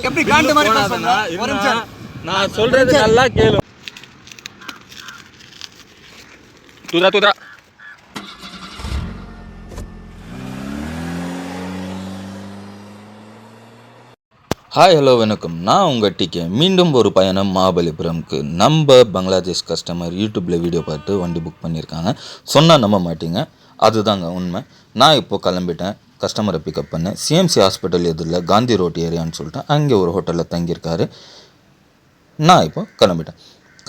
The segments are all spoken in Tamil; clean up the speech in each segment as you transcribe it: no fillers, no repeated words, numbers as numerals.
எப்படி காண்ட மாதிரி பேசுறீங்க? ஒரு நிமிஷம் நான் சொல்றது நல்லா கேளு. துரா ஹாய் ஹலோ வணக்கம். நான் உங்கள் டிகே. மீண்டும் ஒரு பயணம் மகாபலிபுரம்க்கு. நம்ம பங்களாதேஷ் கஸ்டமர் யூடியூப்பில் வீடியோ பார்த்து வண்டி புக் பண்ணியிருக்காங்க. சொன்னால் நம்ப மாட்டீங்க, அதுதாங்க உண்மை. நான் இப்போது கிளம்பிட்டேன். கஸ்டமரை பிக்கப் பண்ணேன். சிஎம்சி ஹாஸ்பிட்டல் எதிரில் காந்தி ரோட் ஏரியான்னு சொல்லிட்டு அங்கே ஒரு ஹோட்டலில் தங்கியிருக்காரு. நான் இப்போ கிளம்பிட்டேன்.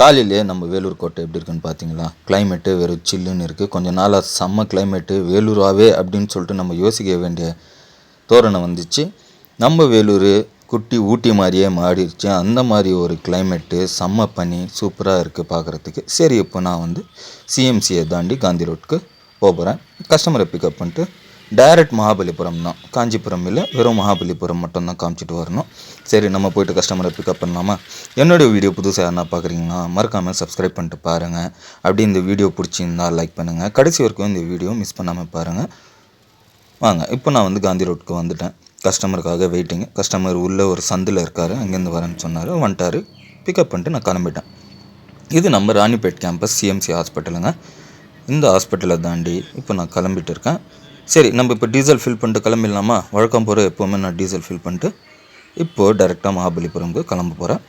காலையிலே நம்ம வேலூர் கோட்டை எப்படி இருக்குன்னு பார்த்தீங்களா? கிளைமேட்டு வெறும் சில்லுன்னு இருக்குது. கொஞ்சம் நாளாக செம்ம கிளைமேட்டு வேலூராகவே அப்படின்னு சொல்லிட்டு நம்ம யோசிக்க வேண்டிய தோரணை வந்துச்சு. நம்ம வேலூர் குட்டி ஊட்டி மாதிரியே மாறிடுச்சு. அந்த மாதிரி ஒரு கிளைமேட்டு, செம்ம பனி, சூப்பராக இருக்குது பார்க்குறதுக்கு. சரி, இப்போ நான் வந்து சிஎம்சியை தாண்டி காந்தி ரோட்டுக்கு போகிறேன். கஸ்டமரை பிக்கப் பண்ணிட்டு டைரக்ட் மகாபலிபுரம் தான், காஞ்சிபுரம் இல்லை, வெறும் மகாபலிபுரம் மட்டும்தான் காமிச்சிட்டு வரணும். சரி, நம்ம போய்ட்டு கஸ்டமரை பிக்கப் பண்ணலாமா? என்னுடைய வீடியோ புதுசாக யாருன்னா பார்க்குறீங்கன்னா மறக்காமல் சப்ஸ்கிரைப் பண்ணிட்டு பாருங்கள். அப்படி இந்த வீடியோ பிடிச்சிருந்தால் லைக் பண்ணுங்கள். கடைசி வரைக்கும் இந்த வீடியோ மிஸ் பண்ணாமல் பாருங்கள். வாங்க, இப்போ நான் வந்து காந்தி ரோட்டுக்கு வந்துட்டேன். கஸ்டமருக்காக வெயிட்டிங். கஸ்டமர் உள்ளே ஒரு சந்தில் இருக்கார், அங்கேருந்து வரேன்னு சொன்னார். வந்துட்டார். பிக்கப் பண்ணிட்டு நான் கிளம்பிட்டேன். இது நம்ம ராணிப்பேட் கேம்பஸ் சிஎம்சி ஹாஸ்பிட்டலுங்க. இந்த ஹாஸ்பிட்டலை தாண்டி இப்போ நான் கிளம்பிட்டு இருக்கேன். சரி, நம்ம இப்போ டீசல் ஃபில் பண்ணிட்டு கிளம்பிடலாமா? வழக்கம் போகிற எப்போவுமே நான் டீசல் ஃபில் பண்ணிட்டு இப்போது டைரெக்டாக மகாபலிபுரம்க்கு கிளம்ப போகிறேன்.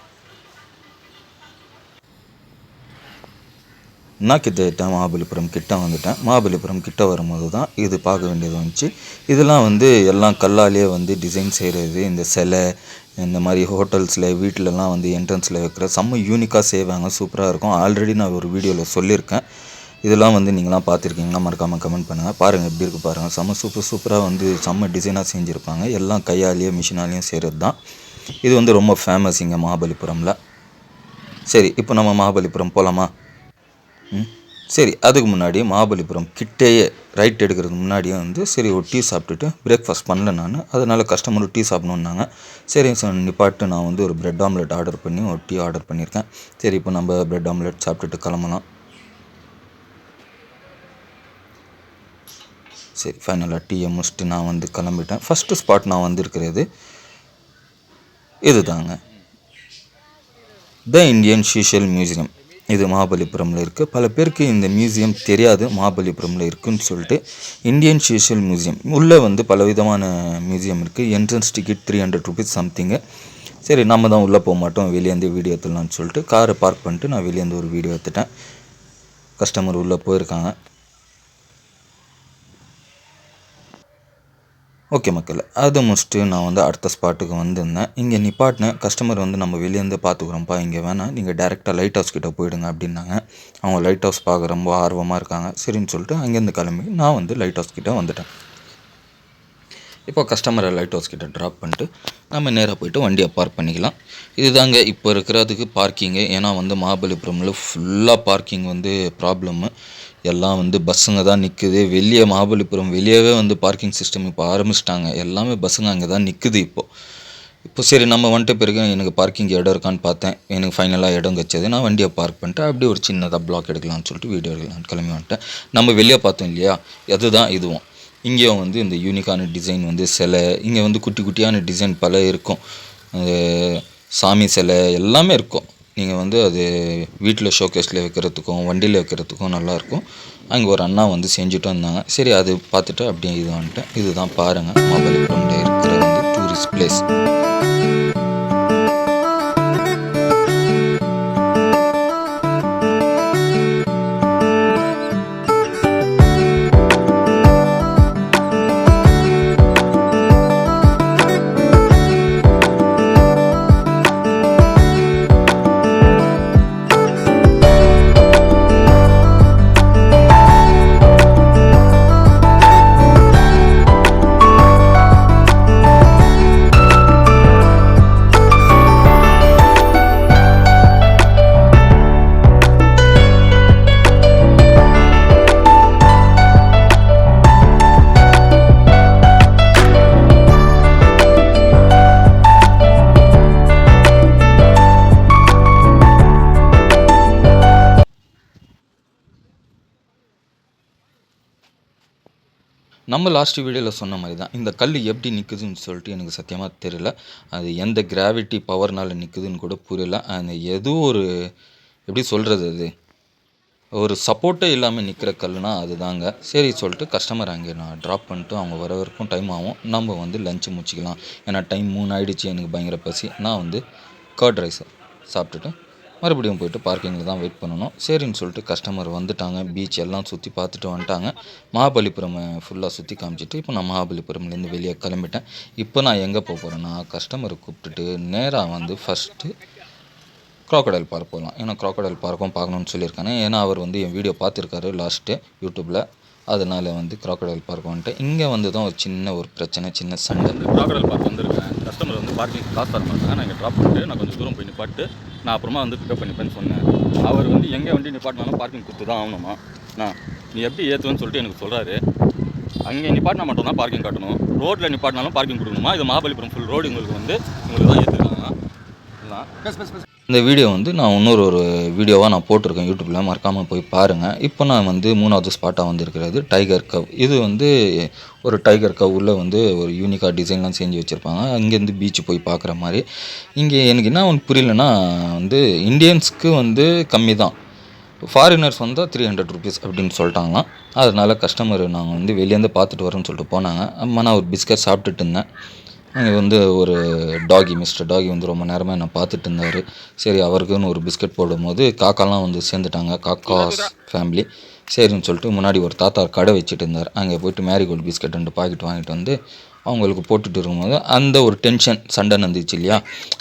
நான் கிட்ட மகாபலிபுரம் கிட்ட வந்துட்டேன். மகாபலிபுரம் கிட்ட வரும்போது தான் இது பார்க்க வேண்டியது வந்துச்சு. இதெல்லாம் வந்து எல்லாம் கல்லாலேயே வந்து டிசைன் செய்கிறது. இந்த சிலை இந்த மாதிரி ஹோட்டல்ஸில் வீட்டிலலாம் வந்து என்ட்ரன்ஸில் வைக்கிற செம்ம யூனிக்காக செய்வாங்க. சூப்பராக இருக்கும். ஆல்ரெடி நான் ஒரு வீடியோவில் சொல்லியிருக்கேன். இதெல்லாம் வந்து நீங்களாம் பார்த்துருக்கீங்கன்னா மறக்காமல் கமெண்ட் பண்ணுங்கள். பாருங்கள் எப்படி இருக்குது பாருங்கள். செம்ம சூப்பராக வந்து செம்ம டிசைனாக செஞ்சுருப்பாங்க. எல்லாம் கையாலேயே மிஷினாலேயும் செய்கிறது தான். இது வந்து ரொம்ப ஃபேமஸ் இங்கே மகாபலிபுரமில். சரி, இப்போ நம்ம மகாபலிபுரம் போகலாமா? சரி, அதுக்கு முன்னாடி மகாபலிபுரம் கிட்டேயே ரைட் எடுக்கிறதுக்கு முன்னாடியே வந்து சரி ஒரு டீ சாப்பிட்டுட்டு பிரேக்ஃபாஸ்ட் பண்ணல நான். அதனால் கஸ்டமர் டீ சாப்பிட்ணுன்னாங்க. சரி நிப்பாட்டு நான் வந்து ஒரு ப்ரெட் ஆம்லெட் ஆர்டர் பண்ணி ஒரு டீ ஆர்டர் பண்ணியிருக்கேன். சரி, இப்போ நம்ம ப்ரெட் ஆம்லெட் சாப்பிட்டுட்டு கிளம்பலாம். சரி, ஃபைனலாக டீயை முடிச்சுட்டு நான் வந்து கிளம்பிட்டேன். ஃபஸ்ட்டு ஸ்பாட் நான் வந்திருக்கிறது இது தாங்க, த இந்தியன் சோஷியல் மியூசியம். இது மகாபலிபுரமில் இருக்குது. பல பேருக்கு இந்த மியூசியம் தெரியாது மகாபலிபுரமில் இருக்குதுன்னு சொல்லிட்டு. இந்தியன் சோஷியல் மியூசியம் உள்ளே வந்து பலவிதமான மியூசியம் இருக்குது. Entrance ticket 300 rupees something. சரி, நம்ம தான் உள்ளே போக மாட்டோம், வெளியேந்து வீடியோ எடுத்துடலான்னு சொல்லிட்டு காரை பார்க் பண்ணிட்டு நான் வெளியேந்து ஒரு வீடியோ எடுத்துட்டேன். கஸ்டமர் உள்ளே போயிருக்காங்க. ஓகே மக்கள், அதை முடிச்சுட்டு நான் வந்து அடுத்த ஸ்பாட்டுக்கு வந்திருந்தேன். இங்கே நிப்பாட்டினேன். கஸ்டமர் வந்து நம்ம வெளியேருந்து பார்த்துக்குறோம்ப்பா, இங்கே வேணாம், நீங்கள் டேரெக்டாக லைட் ஹவுஸ் கிட்டே போயிடுங்க அப்படின்னாங்க. அவங்க லைட் ஹவுஸ் பார்க்க ரொம்ப ஆர்வமாக இருக்காங்க. சரின்னு சொல்லிட்டு அங்கேருந்து கிளம்பி நான் வந்து லைட் ஹவுஸ் கிட்டே வந்துட்டேன். இப்போ கஸ்டமரை லைட் ஹவுஸ் கிட்டே ட்ராப் பண்ணிட்டு நம்ம நேராக போய்ட்டு வண்டியை பார்க் பண்ணிக்கலாம். இதுதாங்க இப்போ இருக்கிறதுக்கு பார்க்கிங்கு. ஏன்னா வந்து மகாபலிபுரமில் ஃபுல்லாக பார்க்கிங் வந்து ப்ராப்ளம்மு. எல்லாம் வந்து பஸ்ஸுங்க தான் நிற்குது. வெளியே மகாபலிபுரம் வெளியவே வந்து பார்க்கிங் சிஸ்டம் இப்போ ஆரம்பிச்சிட்டாங்க. எல்லாமே பஸ்ஸுங்க அங்கே தான் நிற்குது இப்போ சரி, நம்ம வந்துட்டு பிறகு எனக்கு பார்க்கிங் இடம் இருக்கான்னு பார்த்தேன். எனக்கு ஃபைனலாக இடம் கிடச்சது. நான் வண்டியை பார்க் பண்ணிட்டேன். அப்படியே ஒரு சின்னதாக பிளாக் எடுக்கலாம்னு சொல்லிட்டு வீடியோ எடுக்கலான்னு கிளம்பி வந்துட்டேன். நம்ம வெளியே பார்த்தோம் இல்லையா, அதுதான் இதுவும். இங்கேயும் வந்து இந்த யூனிக்கான டிசைன் வந்து சிலை, இங்கே வந்து குட்டி குட்டியான டிசைன் பல இருக்கும். சாமி சிலை எல்லாமே இருக்கும். நீங்கள் வந்து அது வீட்டில் ஷோகேஸில் வைக்கிறதுக்கும் வண்டியில் வைக்கிறதுக்கும் நல்லாயிருக்கும். அங்கே ஒரு அண்ணா வந்து செஞ்சுட்டு வந்தாங்க. சரி, அது பார்த்துட்டு அப்படியே இது வந்துட்டேன். இதுதான் பாருங்கள் மகாபலிபுரமில் இருக்கிற வந்து டூரிஸ்ட் பிளேஸ். நம்ம லாஸ்ட் வீடியோவில் சொன்ன மாதிரி தான் இந்த கல் எப்படி நிற்குதுன்னு சொல்லிட்டு எனக்கு சத்தியமாக தெரியல. அது எந்த கிராவிட்டி பவர்னால் நிற்குதுன்னு கூட புரியல. அந்த ஏதோ ஒரு எப்படி சொல்கிறது, அது ஒரு சப்போர்ட்டே இல்லாமல் நிற்கிற கல்லுனா அதுதாங்க. சரி சொல்லிட்டு கஸ்டமர் அங்கே நான் ட்ராப் பண்ணிட்டு அவங்க வர வரைக்கும் டைம் ஆகும், நம்ம வந்து லஞ்சு முடிச்சிக்கலாம். ஏன்னா டைம் 3 ஆகிடுச்சு, எனக்கு பயங்கர பசி. நான் வந்து கர்ட் ரைஸை சாப்பிட்டுட்டு மறுபடியும் போயிட்டு பார்க்கிங்கில் தான் வெயிட் பண்ணணும். சரின்னு சொல்லிட்டு கஸ்டமர் வந்துட்டாங்க. பீச் எல்லாம் சுற்றி பார்த்துட்டு வந்துட்டாங்க. மகாபலிபுரம் ஃபுல்லாக சுற்றி காமிச்சிட்டு இப்போ நான் மகாபலிபுரம்லேருந்து வெளியே கிளம்பிட்டேன். இப்போ நான் எங்கே போக போகிறேன்னா, கஸ்டமரை கூப்பிட்டுட்டு நேராக வந்து ஃபஸ்ட்டு க்ராக்கடைல் பார்க் போகலாம். ஏன்னா க்ராக்கடைல் பார்க்கும் பார்க்கணுன்னு சொல்லியிருக்காங்க. ஏன்னா அவர் வந்து என் வீடியோ பார்த்துருக்காரு லாஸ்ட்டு யூடியூப்பில். அதனால் வந்து க்ராக்கடைல் பார்க் வந்துட்டு இங்கே வந்து தான் ஒரு சின்ன ஒரு பிரச்சனை, சின்ன சண்டை. க்ராக்கடைல் பார்க் வந்திருக்கேன். கஸ்டமர் வந்து பார்க்கிங் காசு தர மாட்டாங்க. நான் இங்கே ட்ராப் பண்ணிட்டு நான் கொஞ்சம் தூரம் போய் நிப்பாட்டு நான் அப்புறமா வந்து பிக்கப் பண்ணிப்பேன்னு சொன்னேன். அவர் வந்து எங்கே வண்டி நிப்பாட்டினாலும் பார்க்கிங் கொடுத்து தான் ஆகணுமா? நீ எப்படி ஏற்றுவேன்னு சொல்லிட்டு எனக்கு சொல்கிறாரு. அங்கே நிப்பாட்டினா மட்டும் தான் பார்க்கிங் காட்டணும், ரோட்டில் நிப்பாட்டினாலும் பார்க்கிங் கொடுக்கணுமா? இது மகாபலிபுரம் ஃபுல் ரோடு உங்களுக்கு தான் ஏற்றுருக்காங்க. இந்த வீடியோ வந்து நான் இன்னொரு வீடியோவாக நான் போட்டிருக்கேன் யூடியூப்பில், மறக்காமல் போய் பாருங்கள். இப்போ நான் வந்து 3வது ஸ்பாட்டாக வந்திருக்கிறது டைகர் கவ். இது வந்து ஒரு டைகர் கவ் உள்ள வந்து ஒரு யூனிக்காக டிசைன்லாம் செஞ்சு வச்சுருப்பாங்க. அங்கேருந்து பீச்சு போய் பார்க்குற மாதிரி. இங்கே எனக்கு என்ன ஒன்று புரியலன்னா, வந்து இந்தியன்ஸ்க்கு வந்து கம்மி தான், ஃபாரினர்ஸ் வந்தால் 300 ருபீஸ் அப்படின்னு சொல்லிட்டாங்களாம். அதனால் கஸ்டமர் நாங்கள் வந்து வெளியேருந்து பார்த்துட்டு வரோன்னு சொல்லிட்டு போனாங்க. அம்மா நான் ஒரு பிஸ்கட் சாப்பிட்டுட்டு இருந்தேன். அங்கே வந்து ஒரு டாகி, மிஸ்டர் டாகி வந்து ரொம்ப நேரமாக என்னை பார்த்துட்டு இருந்தார். சரி அவருக்குன்னு ஒரு பிஸ்கட் போடும்போது காக்காலாம் வந்து சேர்ந்துட்டாங்க, காக்காஸ் ஃபேமிலி. சரின்னு சொல்லிட்டு முன்னாடி ஒரு தாத்தா கடை வச்சுட்டு இருந்தார். அங்கே போய்ட்டு மேரிகோல்டு பிஸ்கட் 2 பாக்கெட் வாங்கிட்டு வந்து அவங்களுக்கு போட்டுட்டு இருக்கும்போது அந்த ஒரு டென்ஷன் சண்டை நடந்துச்சு இல்லையா,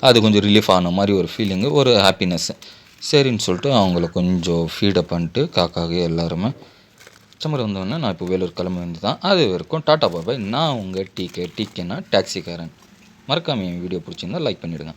அது கொஞ்சம் ரிலீஃப் ஆன மாதிரி ஒரு ஃபீலிங்கு, ஒரு ஹாப்பினஸ்ஸு. சரின்னு சொல்லிட்டு அவங்கள கொஞ்சம் ஃபீடப் பண்ணிட்டு காக்காக எல்லாருமே கஸ்டமர் வந்தோடனே நான் இப்போ வேலூர் கிளம்ப வந்து தான். அது வரைக்கும் டாட்டா பாபாய். நான் உங்கள் டிகேனா டாக்ஸிக்காரன். மறக்காமல் என் வீடியோ பிடிச்சிருந்தா லைக் பண்ணிவிடுங்க.